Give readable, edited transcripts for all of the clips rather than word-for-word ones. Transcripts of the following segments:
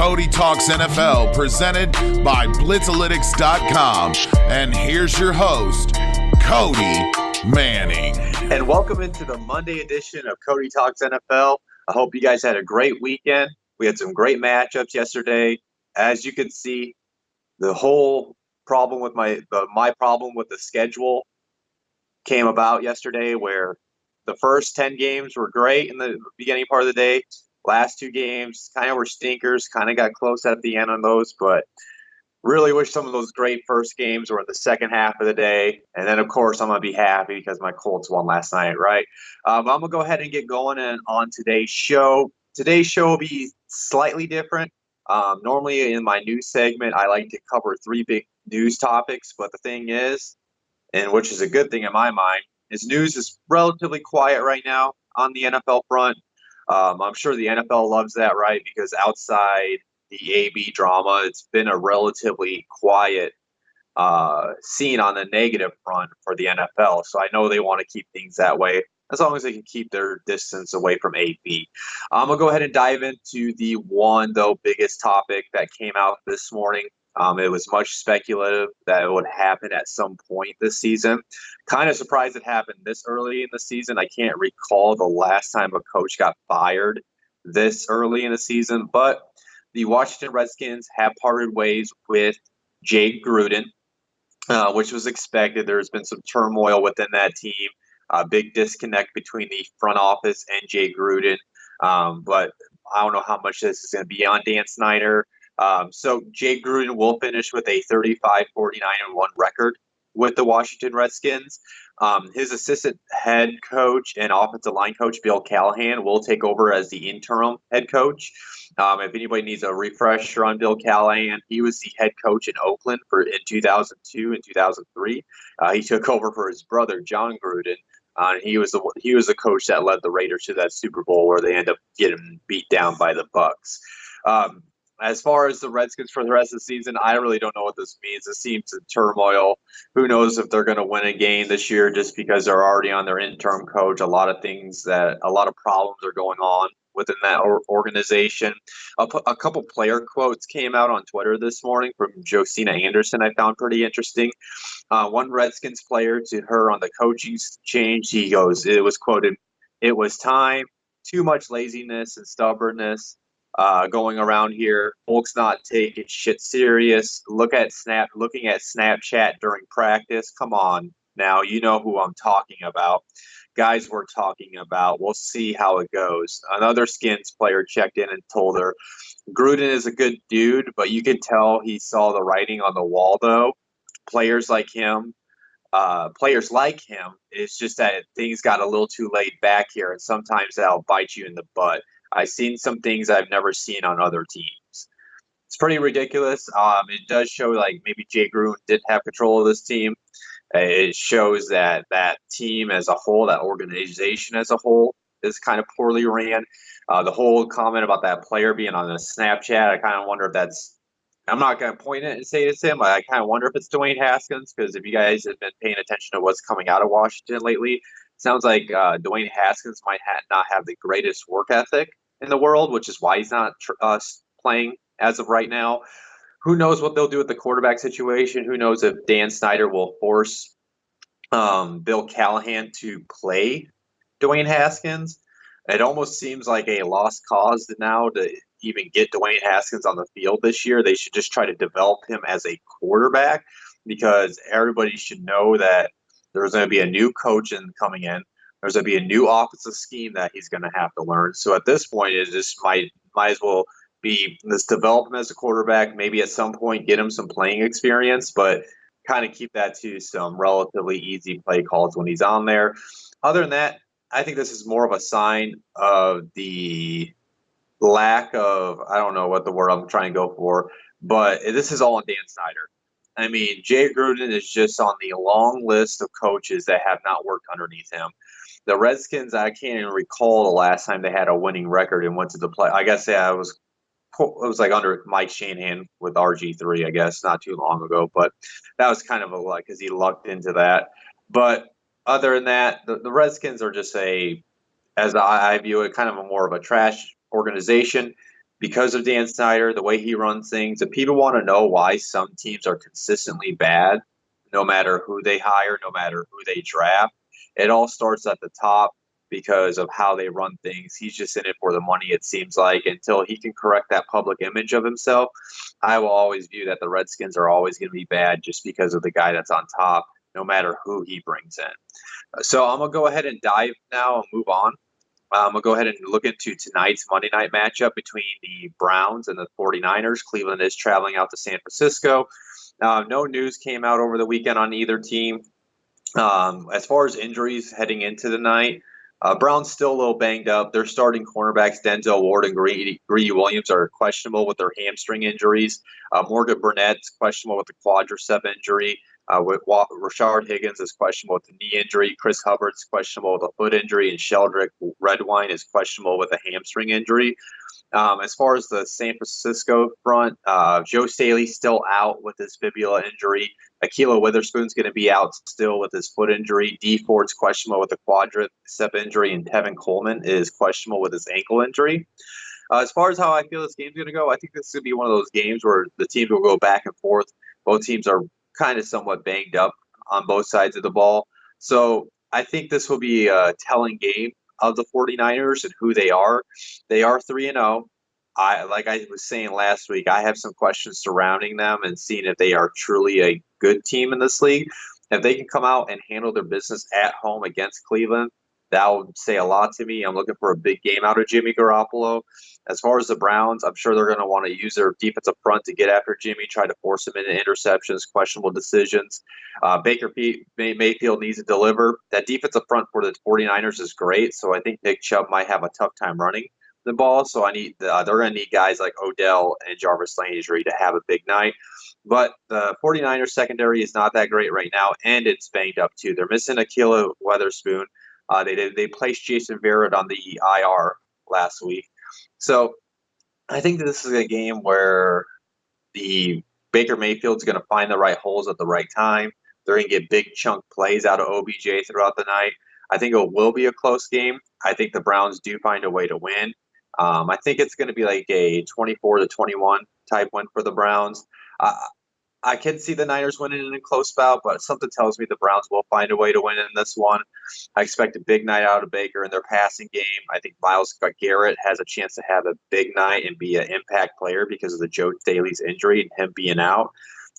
Cody Talks NFL, presented by Blitzalytics.com. And here's your host, Cody Manning. And welcome into the Monday edition of Cody Talks NFL. I hope you guys had a great weekend. We had some great matchups yesterday. As you can see, the whole problem with my problem with the schedule came about yesterday, where the first 10 games were great in the beginning part of the day. Last two games kind of were stinkers, kind of got close at the end on those, but really wish some of those great first games were in the second half of the day. And then, of course, I'm going to be happy because my Colts won last night, right? I'm going to go ahead and get going on today's show. Today's show will be slightly different. Normally in my news segment, I like to cover three big news topics, but the thing is, and which is a good thing in my mind, is news is relatively quiet right now on the NFL front. I'm sure the NFL loves that, right? Because outside the AB drama, it's been a relatively quiet scene on the negative front for the NFL. So I know they want to keep things that way, as long as they can keep their distance away from AB. I'm going to go ahead and dive into the one, though, biggest topic that came out this morning. It was much speculative that it would happen at some point this season. Kind of surprised it happened this early in the season. I can't recall the last time a coach got fired this early in the season, but the Washington Redskins have parted ways with Jay Gruden, which was expected. There's been some turmoil within that team, a big disconnect between the front office and Jay Gruden, but I don't know how much this is going to be on Dan Snyder. So Jay Gruden will finish with a 35-49-1 record with the Washington Redskins. His assistant head coach and offensive line coach, Bill Callahan, will take over as the interim head coach. If anybody needs a refresher on Bill Callahan, he was the head coach in Oakland in 2002 and 2003. He took over for his brother, John Gruden. He was the coach that led the Raiders to that Super Bowl where they end up getting beat down by the Bucs. As far as the Redskins for the rest of the season, I really don't know what this means. This seems in turmoil. Who knows if they're going to win a game this year just because they're already on their interim coach. A lot of problems are going on within that organization. A couple player quotes came out on Twitter this morning from Josina Anderson I found pretty interesting. One Redskins player to her on the coaching change, he goes, it was quoted, "It was time, too much laziness and stubbornness going around here. Folks not taking shit serious. Looking at Snapchat during practice. Come on now, you know who I'm talking about. Guys we're talking about. We'll see how it goes." Another Skins player checked in and told her, "Gruden is a good dude, but you can tell he saw the writing on the wall, though. Players like him, it's just that things got a little too laid back here, and sometimes that'll bite you in the butt. I've seen some things I've never seen on other teams." It's pretty ridiculous. It does show like maybe Jay Gruden did have control of this team. It shows that team as a whole, that organization as a whole, is kind of poorly ran. The whole comment about that player being on a Snapchat, I kind of wonder if that's – I'm not going to point it and say it's him. I kind of wonder if it's Dwayne Haskins, because if you guys have been paying attention to what's coming out of Washington lately, it sounds like Dwayne Haskins might not have the greatest work ethic in the world, which is why he's not playing as of right now. Who knows what they'll do with the quarterback situation? Who knows if Dan Snyder will force Bill Callahan to play Dwayne Haskins? It almost seems like a lost cause now to even get Dwayne Haskins on the field this year. They should just try to develop him as a quarterback, because everybody should know that there's going to be a new coach coming in. There's going to be a new offensive scheme that he's going to have to learn. So at this point, it just might as well be, let's develop him as a quarterback, maybe at some point get him some playing experience, but kind of keep that to some relatively easy play calls when he's on there. Other than that, I think this is more of a sign of the lack of, I don't know what the word I'm trying to go for, but this is all on Dan Snyder. I mean, Jay Gruden is just on the long list of coaches that have not worked underneath him. The Redskins, I can't even recall the last time they had a winning record and went to the play. I guess it was like under Mike Shanahan with RG3, I guess, not too long ago. But that was kind of because he lucked into that. But other than that, the Redskins are just as I view it, kind of more of a trash organization. because of Dan Snyder, the way he runs things, if people want to know why some teams are consistently bad, no matter who they hire, no matter who they draft, it all starts at the top because of how they run things. He's just in it for the money, it seems like. Until he can correct that public image of himself, I will always view that the Redskins are always going to be bad just because of the guy that's on top, no matter who he brings in. So I'm going to go ahead and dive now and move on. We'll go ahead and look into tonight's Monday night matchup between the Browns and the 49ers. Cleveland is traveling out to San Francisco. No news came out over the weekend on either team. As far as injuries heading into the night, Browns still a little banged up. Their starting cornerbacks, Denzel Ward and Greedy Williams, are questionable with their hamstring injuries. Morgan Burnett's questionable with the quadricep injury. With Rashard Higgins is questionable with the knee injury. Chris Hubbard's questionable with a foot injury. And Sheldrick Redwine is questionable with a hamstring injury. As far as the San Francisco front, Joe Staley's still out with his fibula injury. Ahkello Witherspoon's going to be out still with his foot injury. Dee Ford's questionable with a quadricep injury, and Tevin Coleman is questionable with his ankle injury. As far as how I feel this game's going to go, I think this is going to be one of those games where the teams will go back and forth. Both teams are kind of somewhat banged up on both sides of the ball. So I think this will be a telling game of the 49ers and who they are. They are 3-0. Like I was saying last week, I have some questions surrounding them and seeing if they are truly a good team in this league. If they can come out and handle their business at home against Cleveland, that would say a lot to me. I'm looking for a big game out of Jimmy Garoppolo. As far as the Browns, I'm sure they're going to want to use their defensive front to get after Jimmy, try to force him into interceptions, questionable decisions. Baker Mayfield needs to deliver. That defensive front for the 49ers is great, so I think Nick Chubb might have a tough time running the ball. So they're going to need guys like Odell and Jarvis Landry to have a big night. But the 49ers secondary is not that great right now, and it's banged up too. They're missing Ahkello Witherspoon. They placed Jason Verrett on the IR last week. So I think that this is a game where the Baker Mayfield's going to find the right holes at the right time. They're going to get big chunk plays out of OBJ throughout the night. I think it will be a close game. I think the Browns do find a way to win. I think it's going to be like a 24-21 type win for the Browns. I can see the Niners winning in a close bout, but something tells me the Browns will find a way to win in this one. I expect a big night out of Baker in their passing game. I think Myles Garrett has a chance to have a big night and be an impact player because of the Joe Staley's injury and him being out.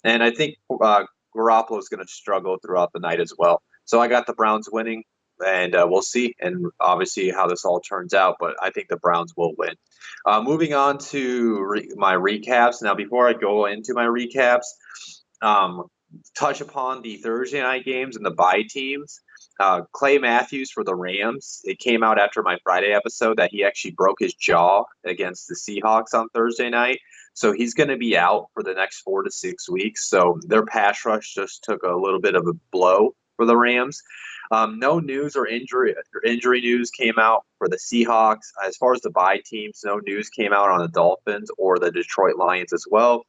And I think Garoppolo is going to struggle throughout the night as well. So I got the Browns winning, and we'll see, and obviously how this all turns out, but I think the Browns will win. Moving on to my recaps. Now, before I go into my recaps, touch upon the Thursday night games and the bye teams. Clay Matthews for the Rams. It came out after my Friday episode that he actually broke his jaw against the Seahawks on Thursday night. So he's going to be out for the next 4 to 6 weeks. So their pass rush just took a little bit of a blow for the Rams. No news or injury news came out for the Seahawks. As far as the bye teams, no news came out on the Dolphins or the Detroit Lions as well.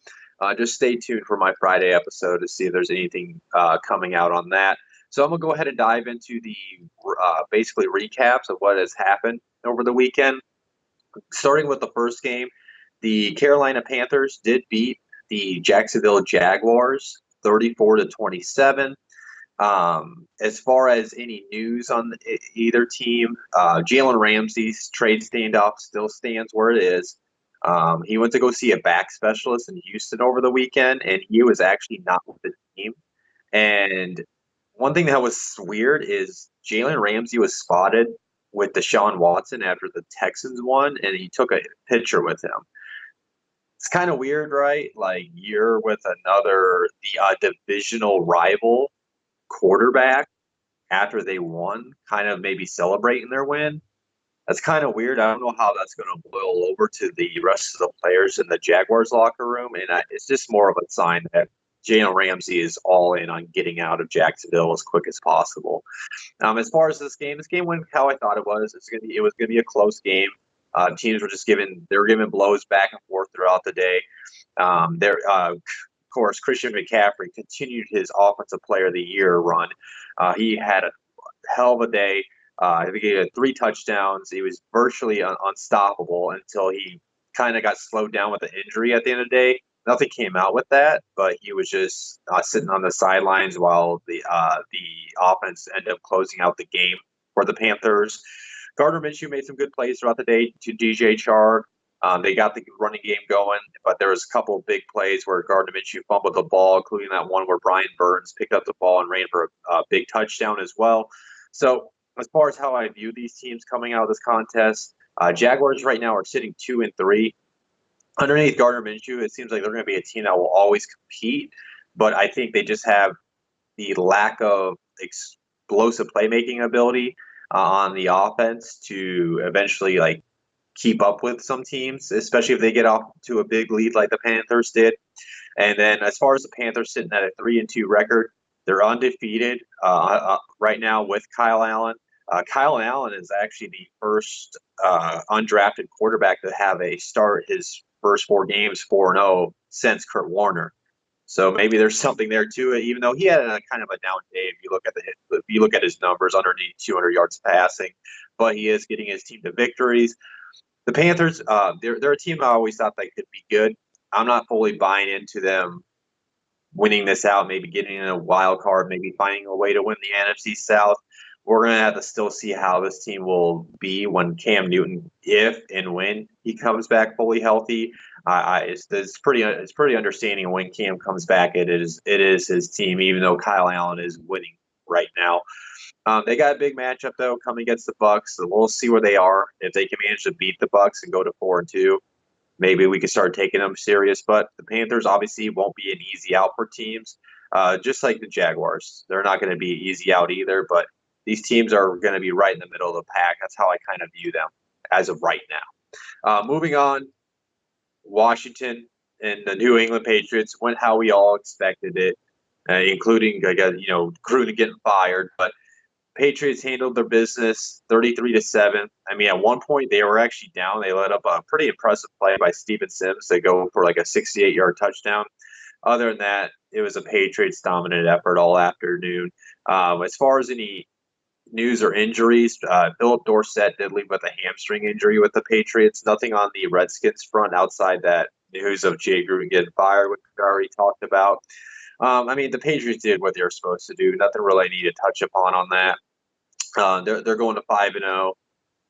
Just stay tuned for my Friday episode to see if there's anything coming out on that. So I'm going to go ahead and dive into the basically recaps of what has happened over the weekend. Starting with the first game, the Carolina Panthers did beat the Jacksonville Jaguars 34-27. As far as any news on either team, Jalen Ramsey's trade standoff still stands where it is. He went to go see a back specialist in Houston over the weekend, and he was actually not with the team. And one thing that was weird is Jalen Ramsey was spotted with Deshaun Watson after the Texans won, and he took a picture with him. It's kind of weird, right? Like, you're with another divisional rival quarterback after they won, kind of maybe celebrating their win. That's kind of weird. I don't know how that's going to boil over to the rest of the players in the Jaguars locker room, and it's just more of a sign that Jalen Ramsey is all in on getting out of Jacksonville as quick as possible. As far as this game went how I thought it was. It was going to be a close game. Teams were just giving blows back and forth throughout the day. Of course, Christian McCaffrey continued his Offensive Player of the Year run. He had a hell of a day. I think he had 3 touchdowns. He was virtually unstoppable until he kind of got slowed down with the injury at the end of the day. Nothing came out with that, but he was just sitting on the sidelines while the offense ended up closing out the game for the Panthers. Gardner Minshew made some good plays throughout the day to DJ Chark. They got the running game going, but there was a couple of big plays where Gardner Minshew fumbled the ball, including that one where Brian Burns picked up the ball and ran for a big touchdown as well. So as far as how I view these teams coming out of this contest, Jaguars right now are sitting 2-3. Underneath Gardner Minshew, it seems like they're going to be a team that will always compete, but I think they just have the lack of explosive playmaking ability on the offense to eventually like keep up with some teams, especially if they get off to a big lead like the Panthers did. And then as far as the Panthers sitting at a 3-2 record, they're undefeated right now with Kyle Allen. Kyle Allen is actually the first undrafted quarterback to have a start his first 4 games 4-0 since Kurt Warner. So maybe there's something there to it, even though he had a kind of a down day if you look at his numbers underneath 200 yards passing, but he is getting his team to victories. The Panthers, they're a team I always thought they could be good. I'm not fully buying into them winning this out, maybe getting in a wild card, maybe finding a way to win the NFC South. We're going to have to still see how this team will be when Cam Newton, if and when he comes back fully healthy. It's pretty understanding when Cam comes back. It is his team, even though Kyle Allen is winning right now. They got a big matchup though coming against the Bucs, so we'll see where they are. If they can manage to beat the Bucs and go to 4-2, maybe we can start taking them serious. But the Panthers obviously won't be an easy out for teams, just like the Jaguars. They're not going to be easy out either, but these teams are going to be right in the middle of the pack. That's how I kind of view them as of right now. Moving on, Washington and the New England Patriots went how we all expected it, including Gruden getting fired. But Patriots handled their business 33-7. I mean, at one point they were actually down. They let up a pretty impressive play by Steven Sims. They go for like a 68-yard touchdown. Other than that, it was a Patriots dominant effort all afternoon. As far as any news or injuries, Philip Dorsett did leave with a hamstring injury with the Patriots. Nothing on the Redskins front outside that news of Jay Gruden getting fired, which we already talked about. I mean, the Patriots did what they were supposed to do. Nothing really I need to touch upon on that. They're going to 5-0.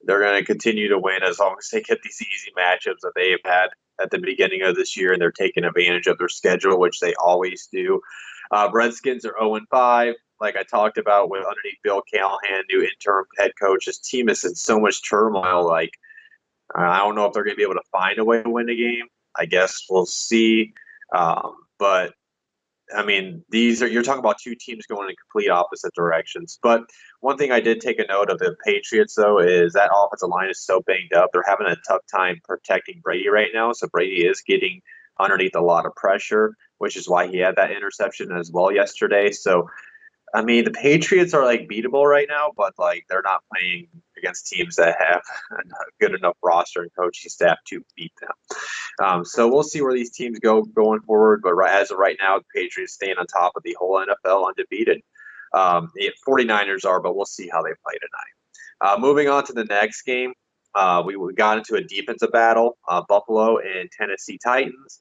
They're going to continue to win as long as they get these easy matchups that they have had at the beginning of this year, and they're taking advantage of their schedule, which they always do. Redskins are 0-5. Like I talked about with underneath Bill Callahan, new interim head coach. This team is in so much turmoil. Like, I don't know if they're going to be able to find a way to win the game. I guess we'll see. But I mean, you're talking about two teams going in complete opposite directions. But one thing I did take a note of the Patriots, though, is that offensive line is so banged up. They're having a tough time protecting Brady right now. So Brady is getting underneath a lot of pressure, which is why he had that interception as well yesterday. So, I mean, the Patriots are like beatable right now, but like they're not playing against teams that have a good enough roster and coaching staff to beat them. So we'll see where these teams go going forward. But as of right now, the Patriots staying on top of the whole NFL undefeated. The 49ers are, but we'll see how they play tonight. Moving on to the next game, we got into a defensive battle. Buffalo and Tennessee Titans.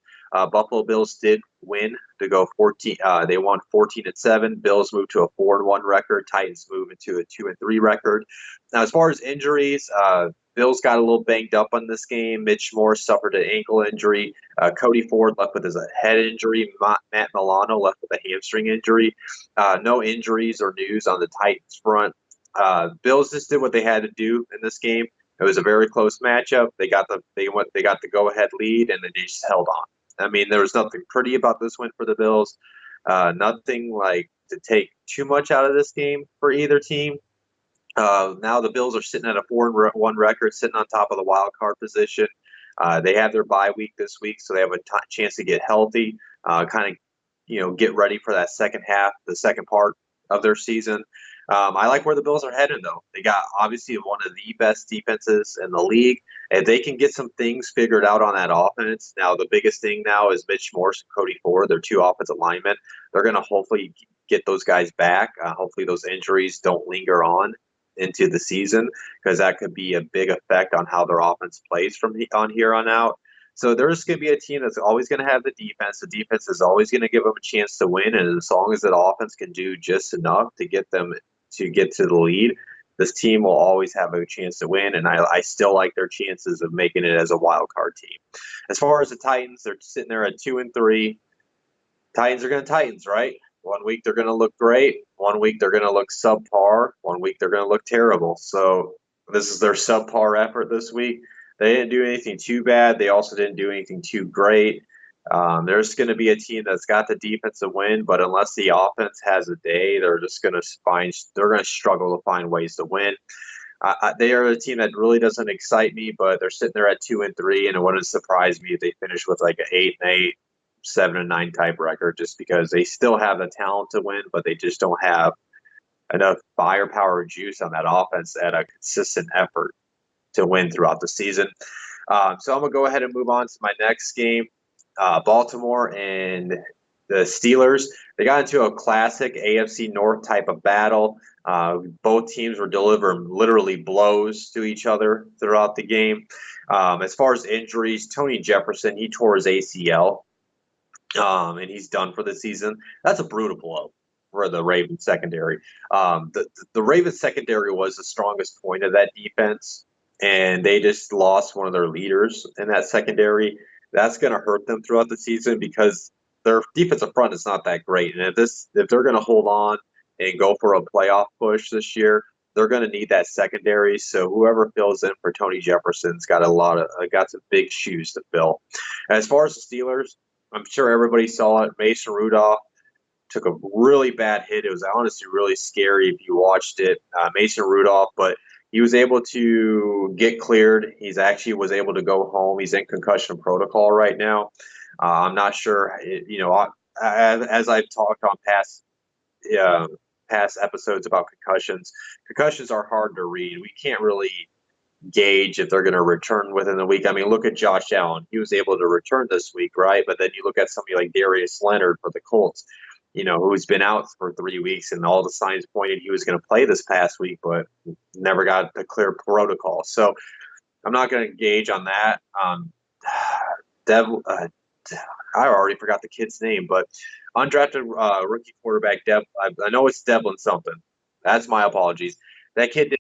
Buffalo Bills did win to go 14. They won 14-7. Bills moved to a 4-1 record. Titans move into a 2-3 record. Now, as far as injuries, Bills got a little banged up on this game. Mitch Morse suffered an ankle injury. Cody Ford left with a head injury. Matt Milano left with a hamstring injury. No injuries or news on the Titans front. Bills just did what they had to do in this game. It was a very close matchup. They got the go-ahead lead, and then they just held on. I mean, there was nothing pretty about this win for the Bills. Nothing like to take too much out of this game for either team. Now the Bills are sitting at a 4-1 record, sitting on top of the wild card position. They have their bye week this week, so they have a chance to get healthy, get ready for that second half, the second part of their season. I like where the Bills are heading, though. They got obviously one of the best defenses in the league. If they can get some things figured out on that offense, now the biggest thing now is Mitch Morse and Cody Ford. They're two offensive linemen. They're going to hopefully get those guys back. Hopefully those injuries don't linger on into the season, because that could be a big effect on how their offense plays from on here on out. So there's going to be a team that's always going to have the defense. The defense is always going to give them a chance to win, and as long as that offense can do just enough to get them to get to the lead, this team will always have a chance to win, and I still like their chances of making it as a wild card team. As far as the Titans, they're sitting there at 2-3. Titans are going to Titans, right? 1 week they're going to look great. 1 week they're going to look subpar. 1 week they're going to look terrible. So this is their subpar effort this week. They didn't do anything too bad. They also didn't do anything too great. There's going to be a team that's got the defense to win, but unless the offense has a day, they're just going to struggle to find ways to win. They are a team that really doesn't excite me, but they're sitting there at 2-3, and it wouldn't surprise me if they finish with like an 8-8, 7-9 type record, just because they still have the talent to win, but they just don't have enough firepower or juice on that offense at a consistent effort to win throughout the season. So I'm going to go ahead and move on to my next game. Baltimore and the Steelers. They got into a classic AFC North type of battle. Both teams were delivering literally blows to each other throughout the game. As far as injuries, Tony Jefferson, he tore his ACL, and he's done for the season. That's a brutal blow for the Ravens secondary. The Ravens secondary was the strongest point of that defense, and they just lost one of their leaders in that secondary. That's going to hurt them throughout the season because their defensive front is not that great. And if they're going to hold on and go for a playoff push this year, they're going to need that secondary. So whoever fills in for Tony Jefferson's got some big shoes to fill. As far as the Steelers, I'm sure everybody saw it. Mason Rudolph took a really bad hit. It was honestly really scary if you watched it. Mason Rudolph, but he was able to get cleared. He's actually was able to go home. He's in concussion protocol right now. I'm not sure, as I've talked on past episodes about concussions are hard to read. We can't really gauge if they're going to return within the week. I mean, look at Josh Allen. He was able to return this week, right? But then you look at somebody like Darius Leonard for the Colts, who's been out for 3 weeks, and all the signs pointed he was going to play this past week, but never got a clear protocol. So I'm not going to gauge on that. I already forgot the kid's name, but undrafted rookie quarterback, I know it's Devlin something. That's my apologies. That kid did.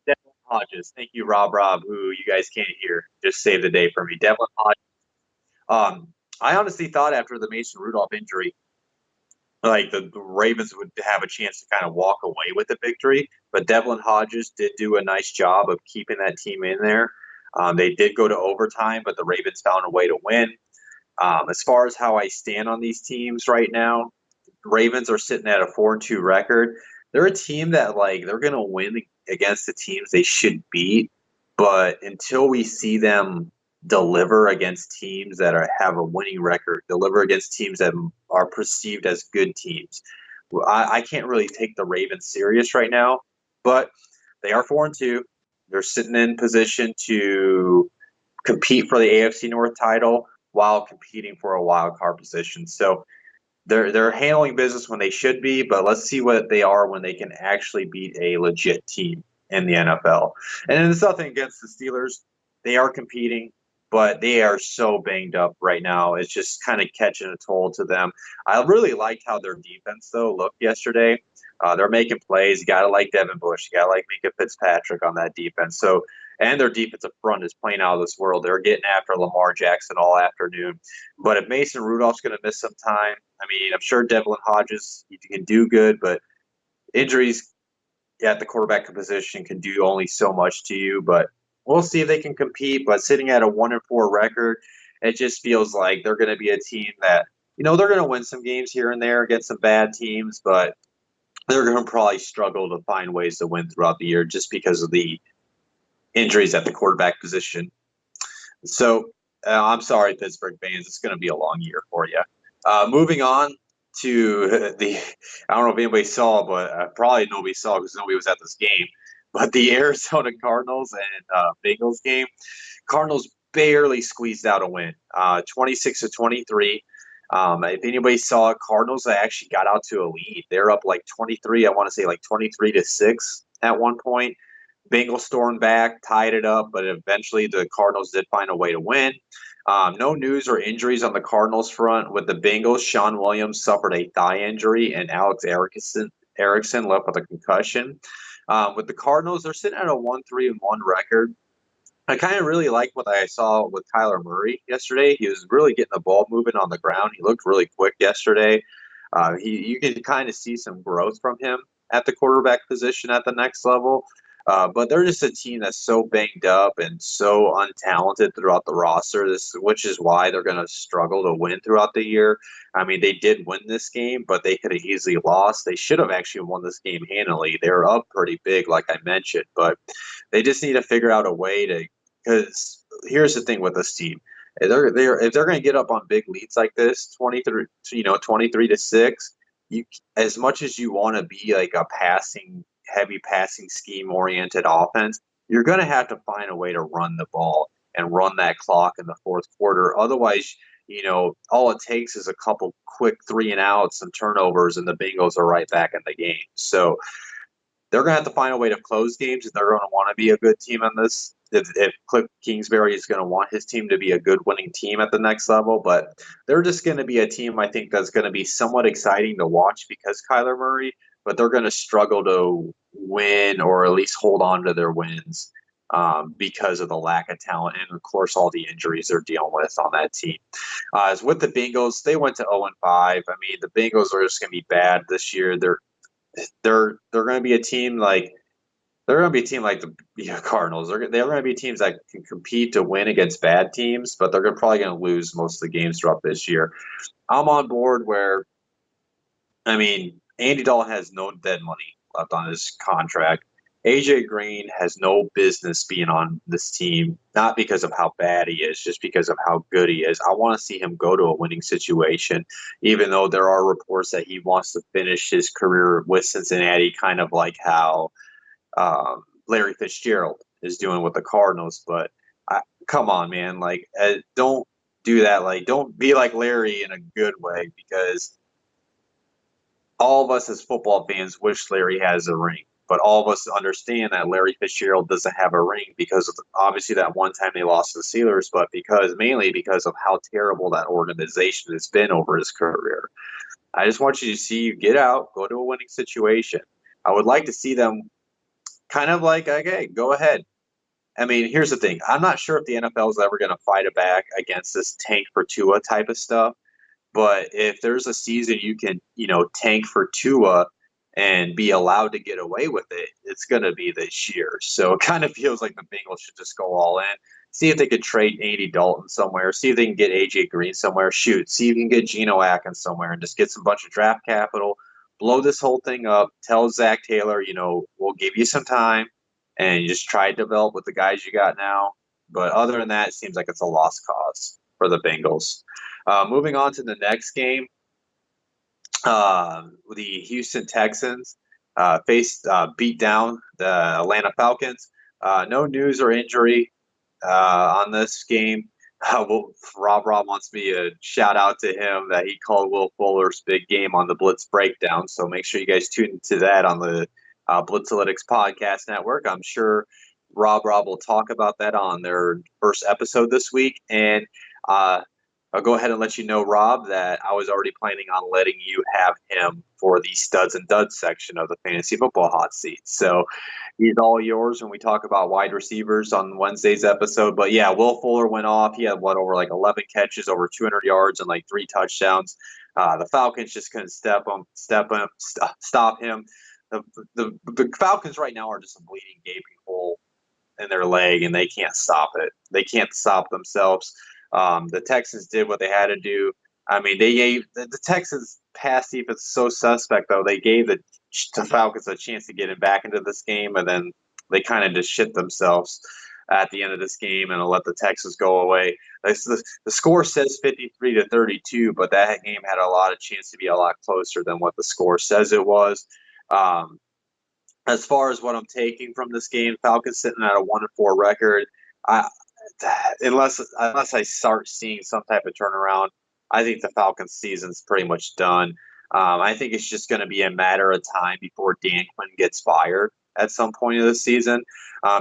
Devlin Hodges. Thank you, Rob, who you guys can't hear. Just saved the day for me. Devlin Hodges. I honestly thought after the Mason Rudolph injury, like the Ravens would have a chance to kind of walk away with the victory, but Devlin Hodges did do a nice job of keeping that team in there. They did go to overtime, but the Ravens found a way to win. As far as how I stand on these teams right now, Ravens are sitting at a 4-2 record. They're a team that they're going to win against the teams they should beat, but until we see them deliver against teams that have a winning record, deliver against teams that are perceived as good teams, I can't really take the Ravens serious right now. But they are 4-2. They're sitting in position to compete for the AFC North title while competing for a wild card position. So they're handling business when they should be, but let's see what they are when they can actually beat a legit team in the NFL. And it's nothing against the Steelers. They are competing, but they are so banged up right now. It's just kind of catching a toll to them. I really liked how their defense, though, looked yesterday. They're making plays. You got to like Devin Bush. You got to like Minka Fitzpatrick on that defense. So, and their defensive front is playing out of this world. They're getting after Lamar Jackson all afternoon. But if Mason Rudolph's going to miss some time, I mean, I'm sure Devlin Hodges can do good, but injuries at the quarterback position can do only so much to you. But we'll see if they can compete. But sitting at a 1-4 record, it just feels like they're going to be a team that, they're going to win some games here and there against some bad teams, but they're going to probably struggle to find ways to win throughout the year just because of the injuries at the quarterback position. So I'm sorry, Pittsburgh fans. It's going to be a long year for you. Moving on to I don't know if anybody saw, but probably nobody saw because nobody was at this game. But the Arizona Cardinals and Bengals game, Cardinals barely squeezed out a win, 26-23. If anybody saw it, Cardinals actually got out to a lead. They're up 23. I want to say 23-6 at one point. Bengals stormed back, tied it up, but eventually the Cardinals did find a way to win. No news or injuries on the Cardinals front. With the Bengals, Sean Williams suffered a thigh injury, and Alex Erickson left with a concussion. With the Cardinals, they're sitting at a 1-3-1 record. I kind of really like what I saw with Kyler Murray yesterday. He was really getting the ball moving on the ground. He looked really quick yesterday. You can kind of see some growth from him at the quarterback position at the next level. But they're just a team that's so banged up and so untalented throughout the roster, which is why they're going to struggle to win throughout the year. I mean, they did win this game, but they could have easily lost. They should have actually won this game handily. They were up pretty big, like I mentioned, but they just need to figure out a way to. Because here's the thing with this team. If they're going to get up on big leads like this, 23-6, as much as you want to be like a heavy passing scheme oriented offense, you're going to have to find a way to run the ball and run that clock in the fourth quarter. Otherwise, all it takes is a couple quick 3-and-outs and turnovers, and the Bengals are right back in the game. So they're going to have to find a way to close games, and they're going to want to be a good team on this. If Cliff Kingsbury is going to want his team to be a good winning team at the next level, but they're just going to be a team, I think, that's going to be somewhat exciting to watch because Kyler Murray, but they're going to struggle to win or at least hold on to their wins because of the lack of talent and, of course, all the injuries they're dealing with on that team. As with the Bengals, they went to 0-5. I mean, the Bengals are just going to be bad this year. They're going to be a team like the Cardinals. They're going to be teams that can compete to win against bad teams, but they're probably going to lose most of the games throughout this year. I'm on board where, I mean, Andy Dalton has no dead money left on his contract. AJ Green has no business being on this team, not because of how bad he is, just because of how good he is. I want to see him go to a winning situation, even though there are reports that he wants to finish his career with Cincinnati, kind of like how Larry Fitzgerald is doing with the Cardinals. But come on, man, don't do that. Don't be like Larry in a good way, because all of us as football fans wish Larry has a ring. But all of us understand that Larry Fitzgerald doesn't have a ring because of obviously that one time they lost to the Steelers, but mainly because of how terrible that organization has been over his career. I just want you to see you get out, go to a winning situation. I would like to see them kind of like, okay, go ahead. I mean, here's the thing. I'm not sure if the NFL is ever going to fight it back against this tank for Tua type of stuff. But if there's a season you can, tank for Tua and be allowed to get away with it, it's going to be this year. So it kind of feels like the Bengals should just go all in. See if they could trade Andy Dalton somewhere. See if they can get AJ Green somewhere. Shoot. See if you can get Geno Atkins somewhere and just get some bunch of draft capital. Blow this whole thing up. Tell Zach Taylor, we'll give you some time and you just try to develop with the guys you got now. But other than that, it seems like it's a lost cause for the Bengals. Moving on to the next game, the Houston Texans beat down the Atlanta Falcons. No news or injury on this game. Rob wants me to shout out to him that he called Will Fuller's big game on the Blitz breakdown. So make sure you guys tune into that on the Blitzalytics podcast network. I'm sure Rob will talk about that on their first episode this week. And I'll go ahead and let you know, Rob, that I was already planning on letting you have him for the studs and duds section of the fantasy football hot seat. So he's all yours when we talk about wide receivers on Wednesday's episode. But yeah, Will Fuller went off. He had over 11 catches, over 200 yards, and 3 touchdowns. The Falcons just couldn't stop him. The Falcons right now are just a bleeding, gaping hole in their leg, and they can't stop it. They can't stop themselves. The Texans did what they had to do. I mean, they gave the Texans pass defense so suspect, though. They gave the Falcons a chance to get him back into this game, and then they kind of just shit themselves at the end of this game and let the Texans go away. The score says 53-32, but that game had a lot of chance to be a lot closer than what the score says it was. As far as what I'm taking from this game, Falcons sitting at a 1-4 record. Unless I start seeing some type of turnaround, I think the Falcons season's pretty much done. I think it's just going to be a matter of time before Dan Quinn gets fired at some point of the season,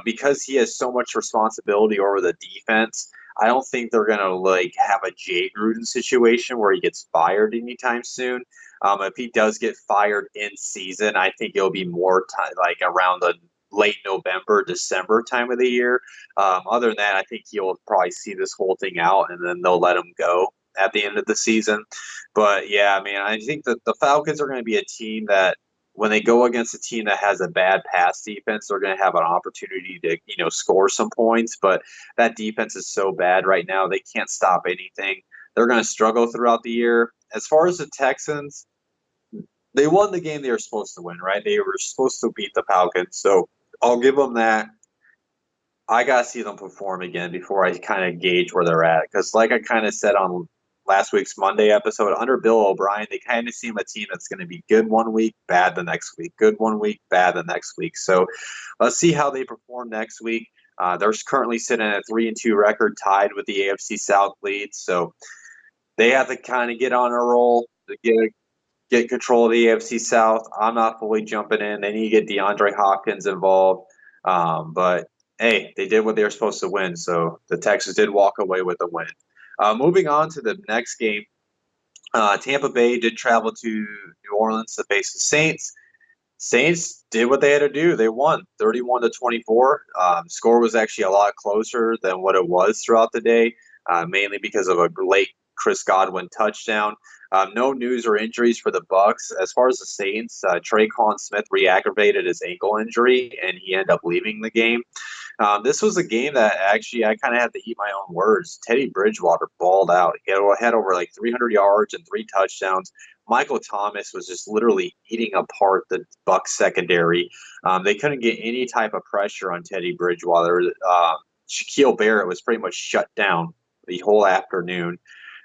because he has so much responsibility over the defense. I don't think they're gonna like have a Jay Gruden situation where he gets fired anytime soon. If he does get fired in season, I think it'll be more time like around the late November, December time of the year. Other than that, I think he'll probably see this whole thing out, and then they'll let him go at the end of the season. But yeah, I mean, I think that the Falcons are going to be a team that when they go against a team that has a bad pass defense, they're going to have an opportunity to, score some points. But that defense is so bad right now, they can't stop anything. They're going to struggle throughout the year. As far as the Texans, they won the game they were supposed to win, right? They were supposed to beat the Falcons. So I'll give them that. I got to see them perform again before I kind of gauge where they're at. Because like I kind of said on last week's Monday episode, under Bill O'Brien, they kind of seem a team that's going to be good one week, bad the next week, good one week, bad the next week. So let's see how they perform next week. They're currently sitting at a 3-2 record, tied with the AFC South lead. So they have to kind of get on a roll to get control of the AFC South. I'm not fully jumping in. They need to get DeAndre Hopkins involved. But hey, they did what they were supposed to win. So the Texans did walk away with a win. Moving on to the next game, Tampa Bay did travel to New Orleans to face the Saints. Saints did what they had to do. They won 31-24. Score was actually a lot closer than what it was throughout the day, mainly because of a late Chris Godwin touchdown. No news or injuries for the Bucs. As far as the Saints, Traquan Smith re-aggravated his ankle injury, and he ended up leaving the game. This was a game that actually I kind of had to eat my own words. Teddy Bridgewater balled out. He had over like 300 yards and 3 touchdowns. Michael Thomas was just literally eating apart the Bucs secondary. They couldn't get any type of pressure on Teddy Bridgewater. Shaquille Barrett was pretty much shut down the whole afternoon.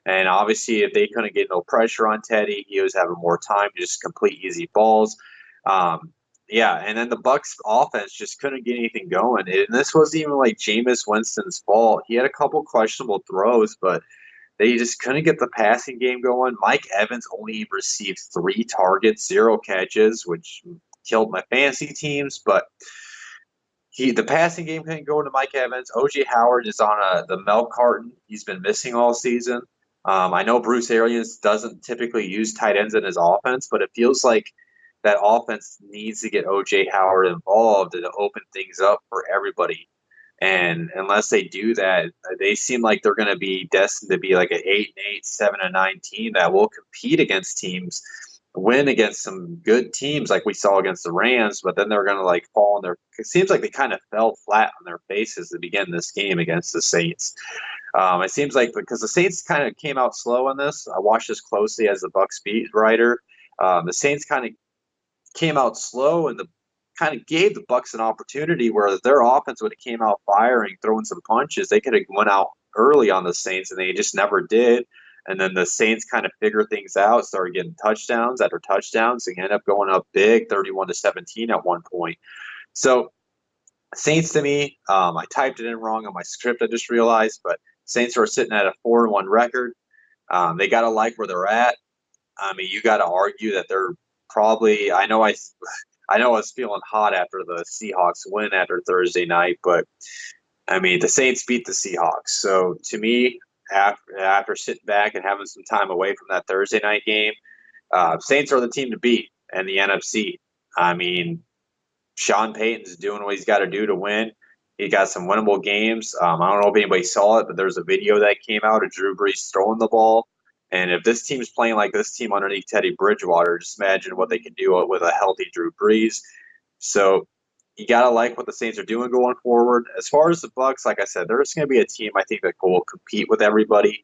And obviously, if they couldn't get no pressure on Teddy, he was having more time to just complete easy balls. And then the Bucs offense just couldn't get anything going. And this wasn't even like Jameis Winston's fault. He had a couple questionable throws, but they just couldn't get the passing game going. Mike Evans only received 3 targets, 0 catches, which killed my fantasy teams. But the passing game couldn't go into Mike Evans. O.J. Howard is on the milk carton. He's been missing all season. I know Bruce Arians doesn't typically use tight ends in his offense, but it feels like that offense needs to get O.J. Howard involved to open things up for everybody. And unless they do that, they seem like they're going to be destined to be like an 8-8, 7-9 team that will compete against teams, win against some good teams like we saw against the Rams, but then they're going to like fall on their – it seems like they kind of fell flat on their faces to begin this game against the Saints. It seems like because the Saints kind of came out slow on this. I watched this closely as the Bucs beat writer. The Saints kind of came out slow and kind of gave the Bucs an opportunity where their offense would have came out firing, throwing some punches. They could have went out early on the Saints, and they just never did. And then the Saints kind of figured things out, started getting touchdowns after touchdowns. They ended up going up big, 31-17 at one point. So Saints to me, I typed it in wrong on my script, I just realized, but Saints are sitting at a 4-1 record. They got to like where they're at. I mean, you got to argue that they're probably – I know I was feeling hot after the Seahawks win after Thursday night, but, I mean, the Saints beat the Seahawks. So, to me, after sitting back and having some time away from that Thursday night game, Saints are the team to beat in the NFC. I mean, Sean Payton's doing what he's got to do to win. He got some winnable games. I don't know if anybody saw it, but there's a video that came out of Drew Brees throwing the ball. And if this team's playing like this team underneath Teddy Bridgewater, just imagine what they can do with a healthy Drew Brees. So you got to like what the Saints are doing going forward. As far as the Bucs, like I said, there's going to be a team I think that will compete with everybody.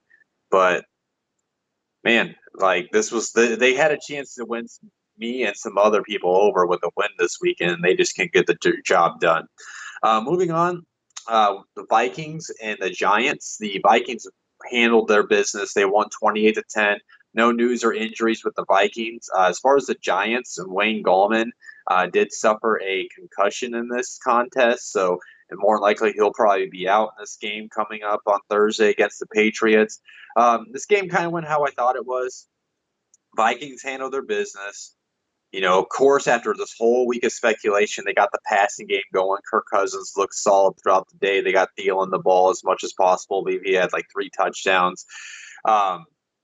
But, man, like they had a chance to win me and some other people over with a win this weekend, and they just can't get the job done. Moving on, the Vikings and the Giants. The Vikings handled their business. They won 28-10. No news or injuries with the Vikings. As far as the Giants, Wayne Gallman did suffer a concussion in this contest, so and more likely he'll probably be out in this game coming up on Thursday against the Patriots. This game kind of went how I thought it was. Vikings handled their business. Of course, after this whole week of speculation, they got the passing game going. Kirk Cousins looked solid throughout the day. They got Thielen the ball as much as possible. Maybe he had like 3 touchdowns.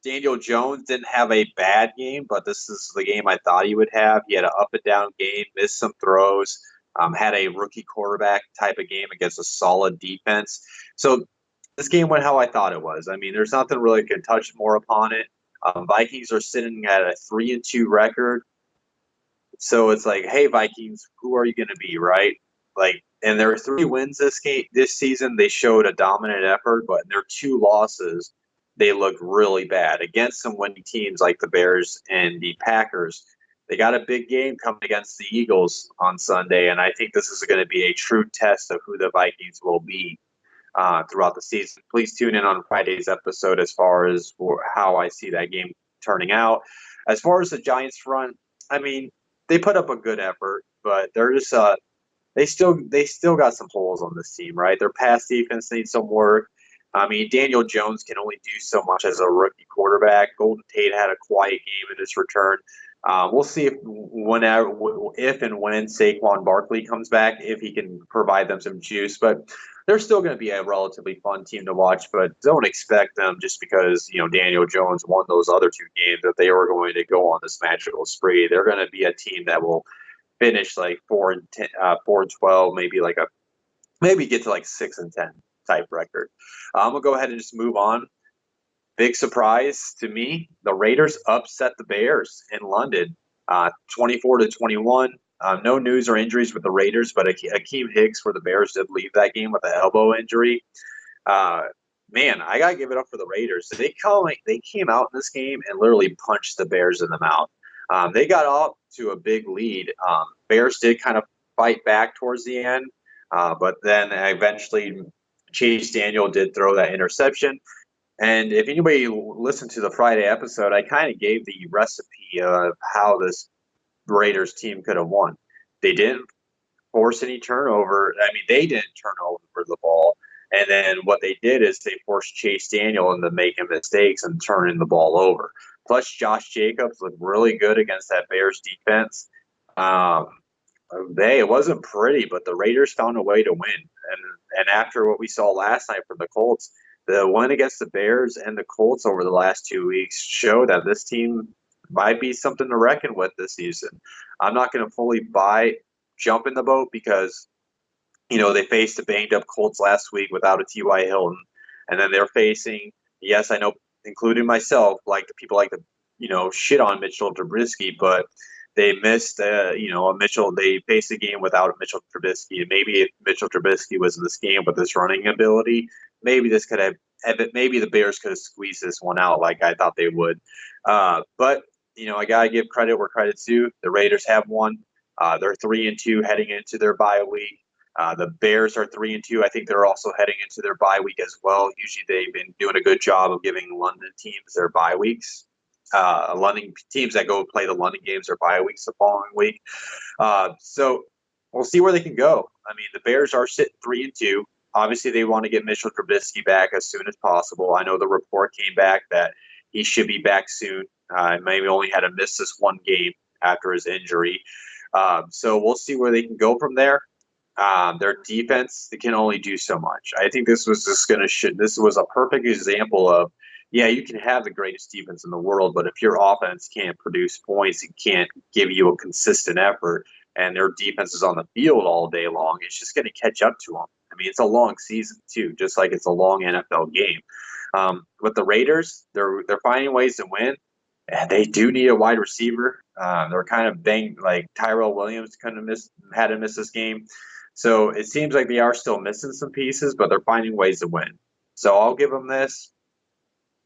Daniel Jones didn't have a bad game, but this is the game I thought he would have. He had an up and down game, missed some throws, had a rookie quarterback type of game against a solid defense. So this game went how I thought it was. I mean, there's nothing really can touch more upon it. Vikings are sitting at a 3-2 record. So it's like, hey, Vikings, who are you going to be, right? Like, and their 3 wins this season, they showed a dominant effort, but in their 2 losses, they looked really bad against some winning teams like the Bears and the Packers. They got a big game coming against the Eagles on Sunday, and I think this is going to be a true test of who the Vikings will be throughout the season. Please tune in on Friday's episode as far as how I see that game turning out. As far as the Giants front, I mean, they put up a good effort, but they're just they still got some holes on this team, right? Their pass defense needs some work. I mean, Daniel Jones can only do so much as a rookie quarterback. Golden Tate had a quiet game in his return. We'll see if and when Saquon Barkley comes back, if he can provide them some juice. But they're still going to be a relatively fun team to watch. But don't expect them just because Daniel Jones won those other 2 games that they were going to go on this magical spree. They're going to be a team that will finish like 4-12, maybe get to like 6-10 type record. I'm gonna go ahead and just move on. Big surprise to me, the Raiders upset the Bears in London, 24-21. No news or injuries with the Raiders, but Akeem Hicks for the Bears did leave that game with an elbow injury. Man, I gotta give it up for the Raiders. They came out in this game and literally punched the Bears in the mouth. They got up to a big lead. Bears did kind of fight back towards the end, but then eventually Chase Daniel did throw that interception. And if anybody listened to the Friday episode, I kind of gave the recipe of how this Raiders team could have won. They didn't force any turnover. I mean, they didn't turn over the ball. And then what they did is they forced Chase Daniel into making mistakes and turning the ball over. Plus, Josh Jacobs looked really good against that Bears defense. It wasn't pretty, but the Raiders found a way to win. And after what we saw last night from the Colts, the win against the Bears and the Colts over the last 2 weeks show that this team might be something to reckon with this season. I'm not going to fully jump in the boat because, they faced a banged-up Colts last week without a T.Y. Hilton. And then they're facing, yes, I know, including myself, like the people like to, shit on Mitchell Trubisky, but they missed, they faced a game without Mitchell Trubisky. And maybe if Mitchell Trubisky was in this game with this running ability, maybe maybe the Bears could have squeezed this one out like I thought they would. But I got to give credit where credit's due. The Raiders have won. They're 3-2 heading into their bye week. The Bears are 3-2. I think they're also heading into their bye week as well. Usually they've been doing a good job of giving London teams their bye weeks. London teams that go play the London games are bye weeks the following week. So we'll see where they can go. I mean, the Bears are sitting 3-2. Obviously, they want to get Mitchell Trubisky back as soon as possible. I know the report came back that he should be back soon. Maybe only had to miss this one game after his injury. So we'll see where they can go from there. Their defense, they can only do so much. I think this was this was a perfect example of, you can have the greatest defense in the world, but if your offense can't produce points and can't give you a consistent effort, and their defense is on the field all day long, it's just going to catch up to them. I mean, it's a long season too, just like it's a long NFL game. With the Raiders, they're finding ways to win. And they do need a wide receiver. They're kind of banged, like Tyrell Williams had to miss this game. So it seems like they are still missing some pieces, but they're finding ways to win. So I'll give them this.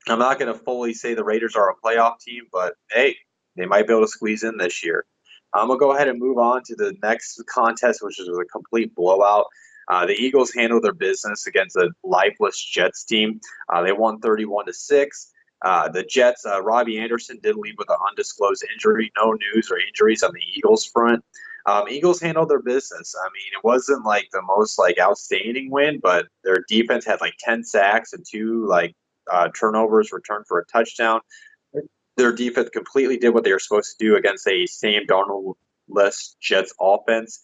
I'm not going to fully say the Raiders are a playoff team, but hey, they might be able to squeeze in this year. I'm going to go ahead and move on to the next contest, which is a complete blowout. The Eagles handled their business against a lifeless Jets team. They won 31-6. The Jets, Robbie Anderson did leave with an undisclosed injury. No news or injuries on the Eagles front. Eagles handled their business. I mean, it wasn't like the most outstanding win, but their defense had 10 sacks and 2 turnovers returned for a touchdown. Their defense completely did what they were supposed to do against a Sam Darnold-less Jets offense.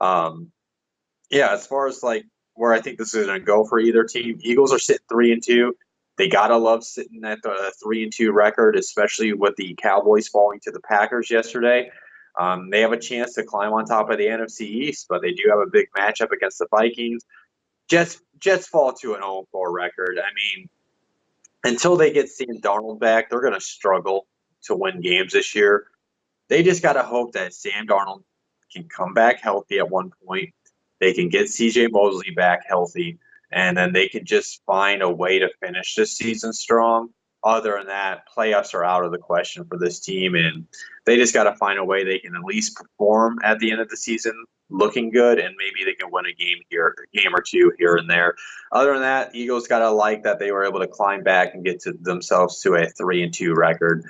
As far as like where I think this is going to go for either team, Eagles are sitting 3-2. They gotta love sitting at the 3-2 record, especially with the Cowboys falling to the Packers yesterday. They have a chance to climb on top of the NFC East, but they do have a big matchup against the Vikings. Jets fall to an 0-4 record. I mean, until they get Sam Darnold back, they're going to struggle to win games this year. They just got to hope that Sam Darnold can come back healthy at one point. They can get C.J. Mosley back healthy, and then they can just find a way to finish this season strong. Other than that, playoffs are out of the question for this team, and they just got to find a way they can at least perform at the end of the season looking good, and maybe they can win a game or two here and there. Other than that, Eagles got to like that they were able to climb back and get to themselves to a 3-2 record.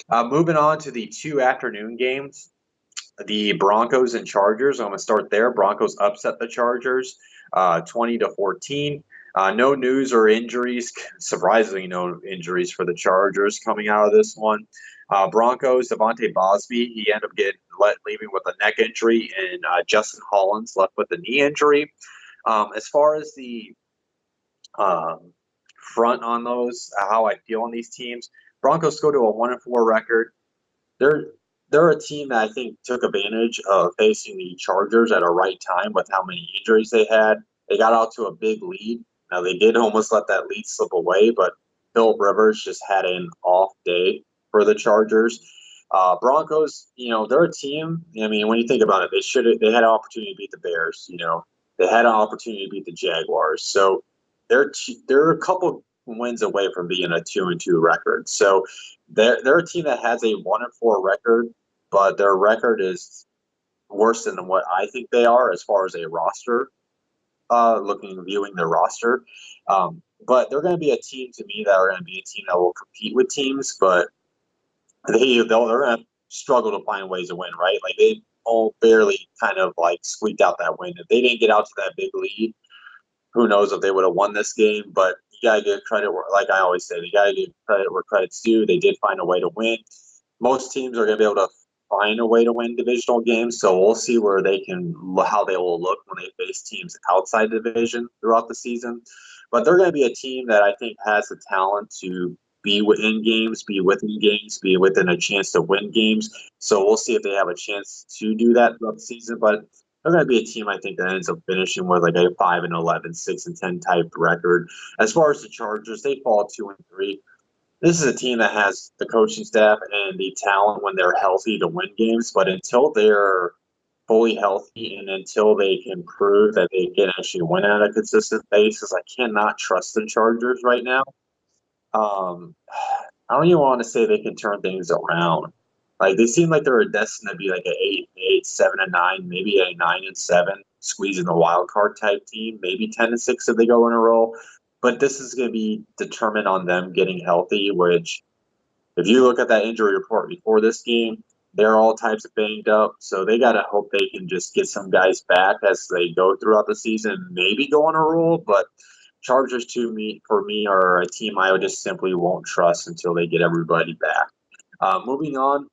Moving on to the 2 afternoon games, the Broncos and Chargers. I'm going to start there. Broncos upset the Chargers 20-14. No news or injuries. Surprisingly, no injuries for the Chargers coming out of this one. Broncos, Devontae Bosby, he ended up leaving with a neck injury, and Justin Hollins left with a knee injury. As far as the front on those, how I feel on these teams, Broncos go to a 1-4 record. They're a team that I think took advantage of facing the Chargers at a right time with how many injuries they had. They got out to a big lead. Now, they did almost let that lead slip away, but Philip Rivers just had an off day for the Chargers. Broncos, they're a team. I mean, when you think about it, they had an opportunity to beat the Bears. They had an opportunity to beat the Jaguars. So they're a couple wins away from being a 2-2 record. So they're a team that has a 1-4 record, but their record is worse than what I think they are as far as a roster. Viewing their roster. But they're going to be a team to me that are going to be a team that will compete with teams, but they're going to struggle to find ways to win, right? Like they all barely kind of like squeaked out that win. If they didn't get out to that big lead, who knows if they would have won this game, but you got to give credit where, like I always say, you got to give credit where credit's due. They did find a way to win. Most teams are going to be able to find a way to win divisional games, so we'll see how they will look when they face teams outside the division throughout the season. But they're going to be a team that I think has the talent to be within games, be within a chance to win games. So we'll see if they have a chance to do that throughout the season. But they're going to be a team, I think, that ends up finishing with like a 5-11, 6-10 type record. As far as the Chargers, they fall 2-3. This is a team that has the coaching staff and the talent when they're healthy to win games, but until they're fully healthy and until they can prove that they can actually win on a consistent basis, I cannot trust the Chargers right now. I don't even want to say they can turn things around. Like they seem like they're destined to be like an 8-8, 7-9, maybe a 9-7, squeezing the wild card type team, maybe 10-6 if they go in a row. But this is going to be determined on them getting healthy, which if you look at that injury report before this game, they're all types of banged up. So they got to hope they can just get some guys back as they go throughout the season, maybe go on a roll. But Chargers, for me, are a team I just simply won't trust until they get everybody back. Moving on,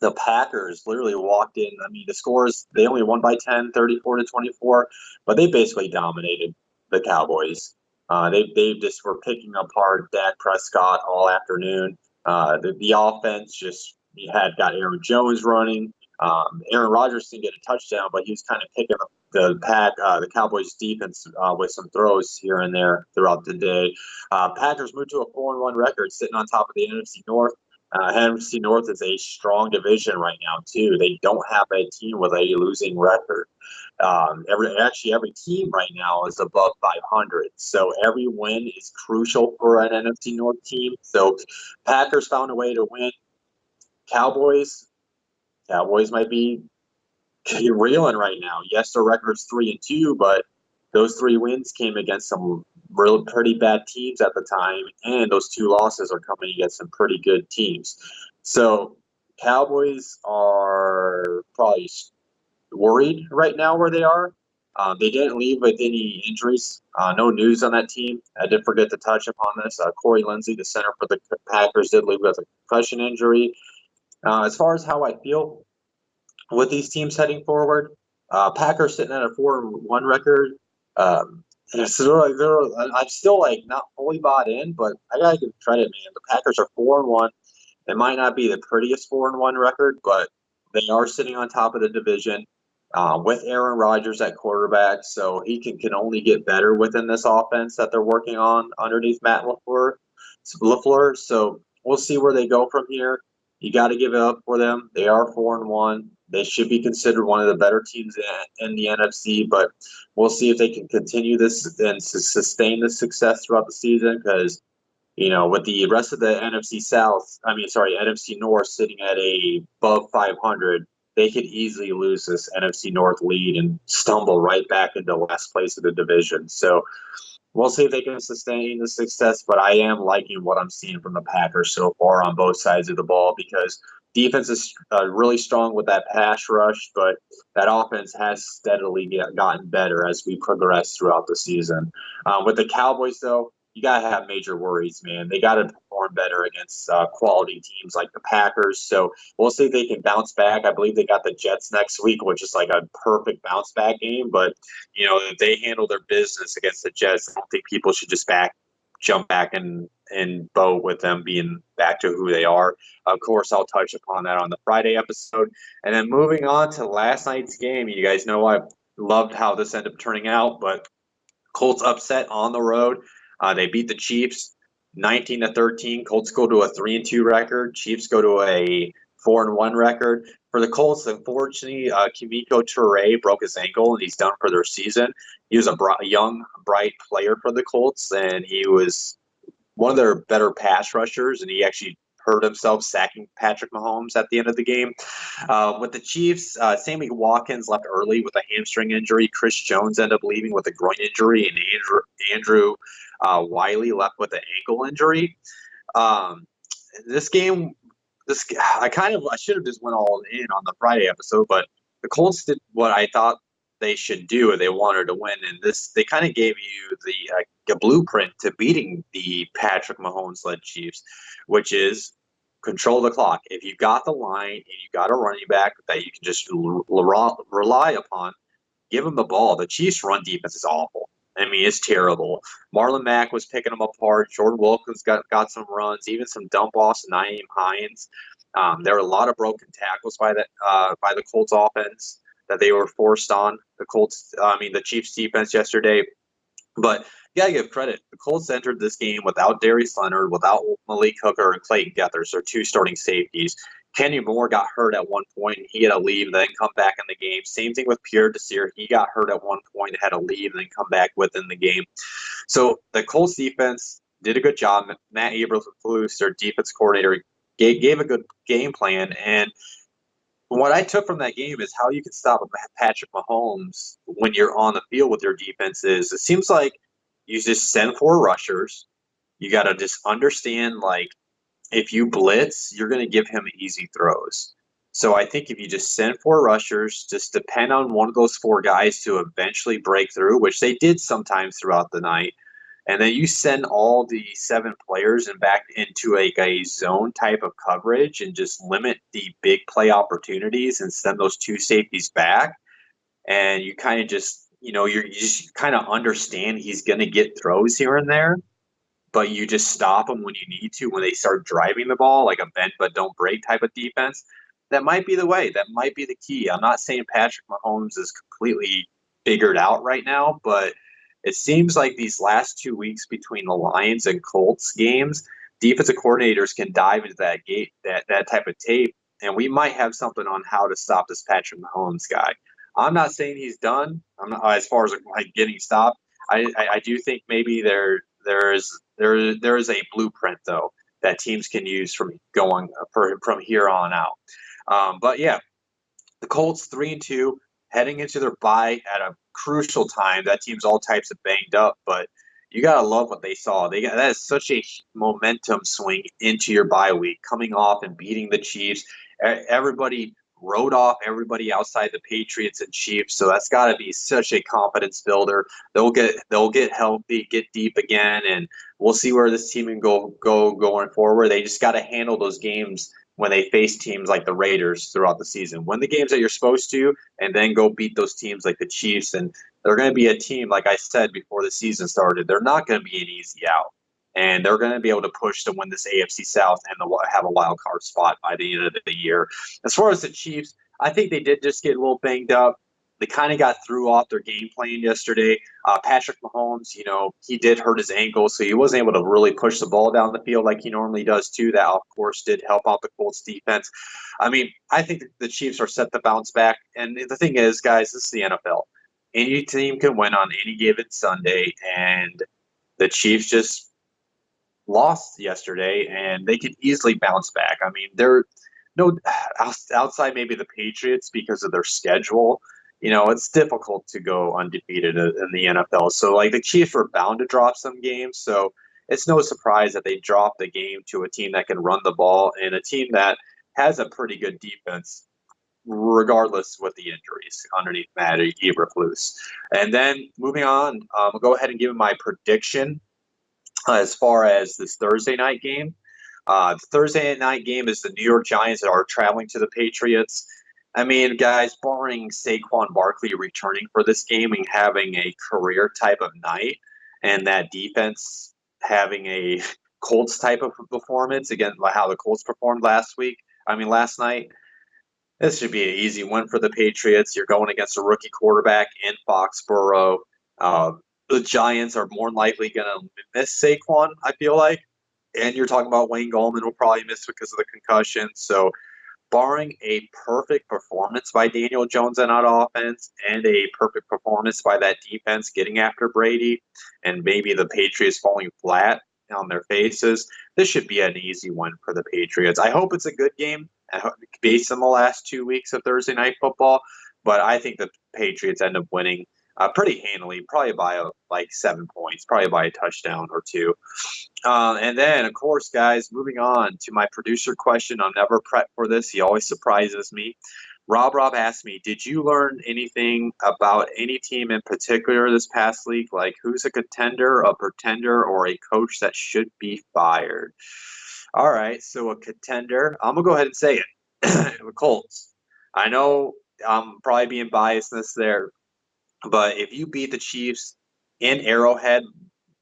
the Packers literally walked in. I mean, the scores, they only won by 10, 34-24, but they basically dominated the Cowboys. They just were picking apart Dak Prescott all afternoon. The offense just got Aaron Jones running. Aaron Rodgers didn't get a touchdown, but he was kind of picking up the Cowboys defense with some throws here and there throughout the day. Packers moved to a 4-1 record, sitting on top of the NFC North. NFC North is a strong division right now too. They don't have a team with a losing record. Every team right now is above 500. So every win is crucial for an NFC North team. So Packers found a way to win. Cowboys might be reeling right now. Yes, their record's 3-2, but those 3 wins came against some pretty bad teams at the time, and those 2 losses are coming against some pretty good teams. So Cowboys are probably worried right now where they are. They didn't leave with any injuries. No news on that team. I did forget to touch upon this. Corey Lindsey, the center for the Packers, did leave with a concussion injury. As far as how I feel with these teams heading forward, Packers sitting at a 4-1 record. And so I'm still not fully bought in, but I gotta give credit, man. The Packers are 4-1. It might not be the prettiest 4-1 record, but they are sitting on top of the division with Aaron Rodgers at quarterback, so he can only get better within this offense that they're working on underneath Matt LaFleur. So we'll see where they go from here. You got to give it up for them. They are 4-1. They should be considered one of the better teams in the NFC, but we'll see if they can continue this and sustain this success throughout the season because, with the rest of the NFC North sitting at above 500, they could easily lose this NFC North lead and stumble right back into last place of the division. So we'll see if they can sustain the success, but I am liking what I'm seeing from the Packers so far on both sides of the ball because defense is really strong with that pass rush, but that offense has steadily gotten better as we progress throughout the season. With the Cowboys, though, you got to have major worries, man. They got to perform better against quality teams like the Packers. So we'll see if they can bounce back. I believe they got the Jets next week, which is like a perfect bounce back game. But, if they handle their business against the Jets, I don't think people should just jump back and boat with them being back to who they are. Of course, I'll touch upon that on the Friday episode. And then moving on to last night's game, you guys know I loved how this ended up turning out, but Colts upset on the road. They beat the Chiefs 19-13. Colts go to a 3-2 record. Chiefs go to a 4-1 record. For the Colts, unfortunately, Kimiko Toure broke his ankle and he's done for their season. He was a young, bright player for the Colts, and he was one of their better pass rushers, and he actually hurt himself sacking Patrick Mahomes at the end of the game. With the Chiefs, Sammy Watkins left early with a hamstring injury. Chris Jones ended up leaving with a groin injury, and Andrew Wiley left with an ankle injury. This game, I should have just went all in on the Friday episode, but the Colts did what I thought they should do if they wanted to win, and they kind of gave you the blueprint to beating the Patrick Mahomes-led Chiefs, which is control the clock. If you got the line and you got a running back that you can just rely upon, give them the ball. The Chiefs' run defense is awful. I mean, it's terrible. Marlon Mack was picking them apart. Jordan Wilkins got some runs, even some dump-offs to Nyheim Hines. There were a lot of broken tackles by the Colts offense that they were forced on the Chiefs defense yesterday. But you got to give credit. The Colts entered this game without Darius Leonard, without Malik Hooker and Clayton Gethers, their two starting safeties. Kenny Moore got hurt at one point, and he had to leave and then come back in the game. Same thing with Pierre Desir. He got hurt at one point and had to leave and then come back within the game. So the Colts defense did a good job. Matt Eberflus, their defense coordinator, gave a good game plan. And what I took from that game is how you can stop Patrick Mahomes when you're on the field with your defense is it seems like you just send 4 rushers. You got to just understand, if you blitz, you're going to give him easy throws. So I think if you just send 4 rushers, just depend on one of those 4 guys to eventually break through, which they did sometimes throughout the night. And then you send all the 7 players and back into a zone type of coverage and just limit the big play opportunities and send those 2 safeties back. And you kind of just, you just kind of understand he's going to get throws here and there, but you just stop them when you need to when they start driving the ball, like a bend but don't break type of defense. That might be the way. That might be the key. I'm not saying Patrick Mahomes is completely figured out right now, but it seems like these last 2 weeks between the Lions and Colts games, defensive coordinators can dive into that type of tape, and we might have something on how to stop this Patrick Mahomes guy. I'm not saying he's done. I'm not, as far as getting stopped. I do think maybe there is a blueprint though that teams can use from here on out. But yeah, the Colts 3-2. Heading into their bye at a crucial time. That team's all types of banged up, but you got to love what they saw. That is such a momentum swing into your bye week, coming off and beating the Chiefs. Everybody wrote off everybody outside the Patriots and Chiefs. So that's got to be such a confidence builder. They'll get healthy, get deep again, and we'll see where this team can go going forward. They just got to handle those games when they face teams like the Raiders throughout the season. Win the games that you're supposed to, and then go beat those teams like the Chiefs. And they're going to be a team, like I said before the season started, they're not going to be an easy out. And they're going to be able to push to win this AFC South and have a wild card spot by the end of the year. As far as the Chiefs, I think they did just get a little banged up. They kind of got threw off their game plan yesterday. Patrick Mahomes, he did hurt his ankle, so he wasn't able to really push the ball down the field like he normally does too. That, of course, did help out the Colts defense. I mean, I think the Chiefs are set to bounce back. And the thing is, guys, this is the NFL. Any team can win on any given Sunday, and the Chiefs just lost yesterday, and they could easily bounce back. I mean, they're outside maybe the Patriots because of their schedule. It's difficult to go undefeated in the NFL. So, like, the Chiefs are bound to drop some games. So it's no surprise that they dropped the game to a team that can run the ball and a team that has a pretty good defense, regardless with the injuries underneath Matt Eberflus. And then moving on, I'll go ahead and give my prediction as far as this Thursday night game. The Thursday night game is the New York Giants that are traveling to the Patriots. I mean, guys, barring Saquon Barkley returning for this game and having a career type of night, and that defense having a Colts type of performance, again, like how the Colts performed last night, this should be an easy win for the Patriots. You're going against a rookie quarterback in Foxborough. The Giants are more than likely going to miss Saquon, I feel like. And you're talking about Wayne Gallman will probably miss because of the concussion. So barring a perfect performance by Daniel Jones on that offense and a perfect performance by that defense getting after Brady and maybe the Patriots falling flat on their faces, this should be an easy win for the Patriots. I hope it's a good game based on the last 2 weeks of Thursday Night Football, but I think the Patriots end up winning pretty handily, probably by 7 points, probably by a touchdown or two. And then, of course, guys, moving on to my producer question. I'm never prepped for this. He always surprises me. Rob asked me, did you learn anything about any team in particular this past week? Like who's a contender, a pretender, or a coach that should be fired? All right, so a contender. I'm going to go ahead and say it. The Colts. I know I'm probably being biased there, but if you beat the Chiefs in Arrowhead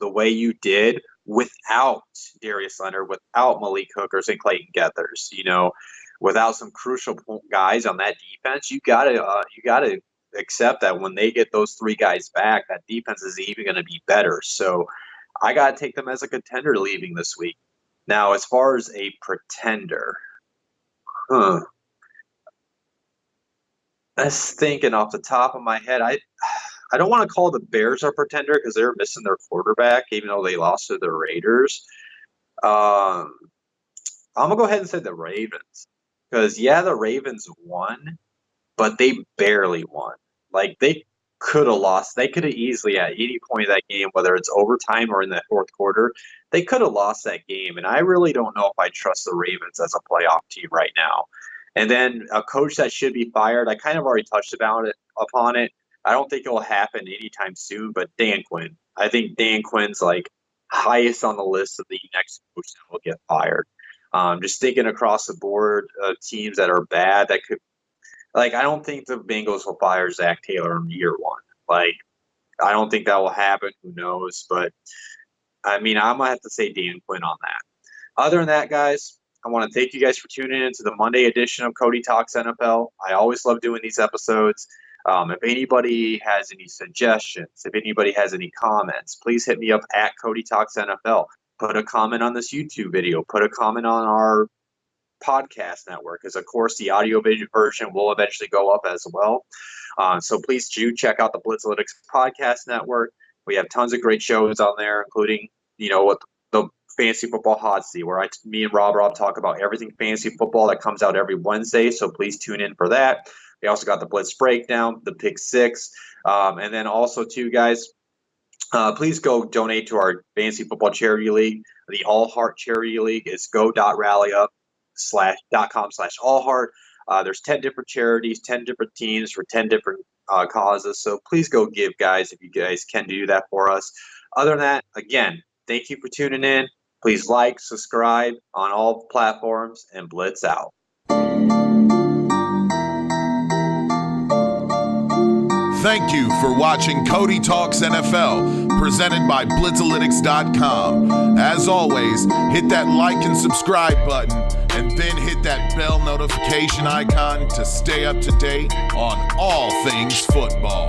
the way you did without Darius Leonard, without Malik Hookers and Clayton Gethers, without some crucial guys on that defense, you gotta accept that when they get those three guys back, that defense is even going to be better. So I gotta take them as a contender leaving this week. Now, as far as a pretender, I was thinking off the top of my head, I don't want to call the Bears a pretender because they're missing their quarterback, even though they lost to the Raiders. I'm going to go ahead and say the Ravens. Because, the Ravens won, but they barely won. Like, they could have lost. They could have easily, at any point of that game, whether it's overtime or in the fourth quarter, they could have lost that game. And I really don't know if I trust the Ravens as a playoff team right now. And then a coach that should be fired, I kind of already touched upon it. I don't think it will happen anytime soon, but Dan Quinn. I think Dan Quinn's highest on the list of the next coach that will get fired. Just thinking across the board of teams that are bad that could, I don't think the Bengals will fire Zach Taylor in year one. I don't think that will happen. Who knows? But I mean, I'm gonna have to say Dan Quinn on that. Other than that, guys, I want to thank you guys for tuning in to the Monday edition of Cody Talks NFL. I always love doing these episodes. If anybody has any suggestions, if anybody has any comments, please hit me up at Cody Talks NFL. Put a comment on this YouTube video. Put a comment on our podcast network, because, of course, the audio video version will eventually go up as well. So please do check out the Blitzalytics podcast network. We have tons of great shows on there, including, what the Fantasy Football Hot Seat, where me and Rob talk about everything fantasy football that comes out every Wednesday. So please tune in for that. We also got the Blitz Breakdown, the Pick Six, and then also, too, guys, please go donate to our Fantasy Football Charity League. The All Heart Charity League is go.rallyup.com/allheart. There's 10 different charities, 10 different teams for 10 different causes. So please go give, guys, if you guys can do that for us. Other than that, again, thank you for tuning in. Please like, subscribe on all platforms, and Blitz out. Thank you for watching Cody Talks NFL, presented by Blitzalytics.com. As always, hit that like and subscribe button, and then hit that bell notification icon to stay up to date on all things football.